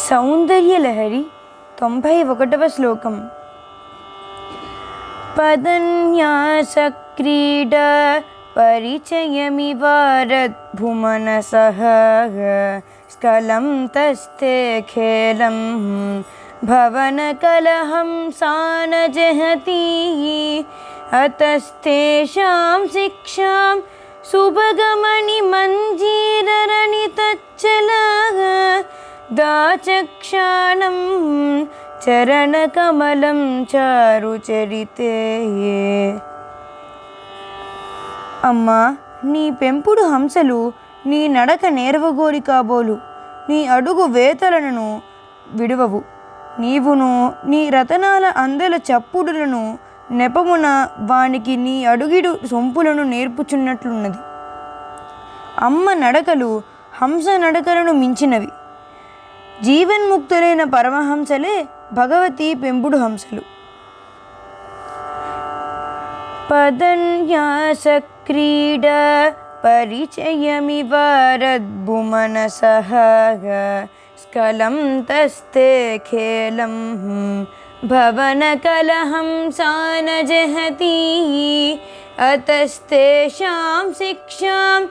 సౌందర్యలహరి 91వ శ్లోకం. పదన్యాసక్రీడా పరిచయమివారద్భుమనసః స్కలం తస్తే ఖేలం భవనకలహం సానజహతి అతస్తేషాం శిక్షాం సుభగమణి మంజీరరణితచ్చలః దాచక్షాణం చరణకమలం చారుచరితే. అమ్మా, నీ పెంపుడు హంసలు నీ నడక నేర్వగోరి కాబోలు, నీ అడుగు వేతలను విడువవు. నీవును నీ రతనాల అందల చప్పుడులను నెపమున వానికి నీ అడుగిడు సొంపులను నేర్పుచున్నట్లున్నది. అమ్మ నడకలు హంస నడకలను మించినవి. జీవన్ముక్తులైన పరమహంసలే భగవతి పెంపుడు హంసలు. పదన్యాసక్రీడా పరిచయమివారద్భుమనసః స్కలం తస్తే ఖేలం భవనకలహం సానజహతి అతస్తేషాం శిక్షాం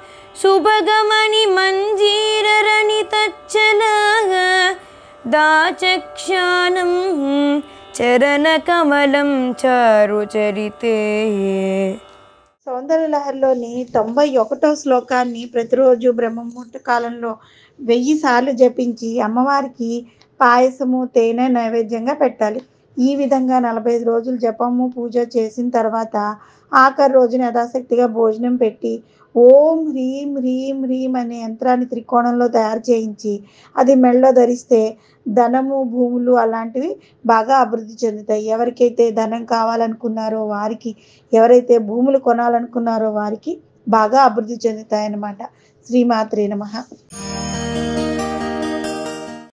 సుభగమణి మంజీరరణితచ్చలః దాచక్షాణం చరణకమలం చారుచరితే. సౌందర్యలహరిలోని 91వ శ్లోకాన్ని ప్రతిరోజు బ్రహ్మముహూర్త కాలంలో 1000 సార్లు జపించి అమ్మవారికి పాయసము తేనె నైవేద్యంగా పెట్టాలి. ఈ విధంగా 45 రోజులు జపము పూజ చేసిన తర్వాత ఆఖరి రోజున యథాశక్తిగా భోజనం పెట్టి ఓం హ్రీం హ్రీం హ్రీం అనే యంత్రాన్ని త్రికోణంలో తయారు చేయించి అది మెడలో ధరిస్తే ధనము భూములు అలాంటివి బాగా అభివృద్ధి చెందుతాయి. ఎవరికైతే ధనం కావాలనుకున్నారో వారికి, ఎవరైతే భూములు కొనాలనుకున్నారో వారికి బాగా అభివృద్ధి చెందుతాయన్నమాట. శ్రీమాత్రే నమః.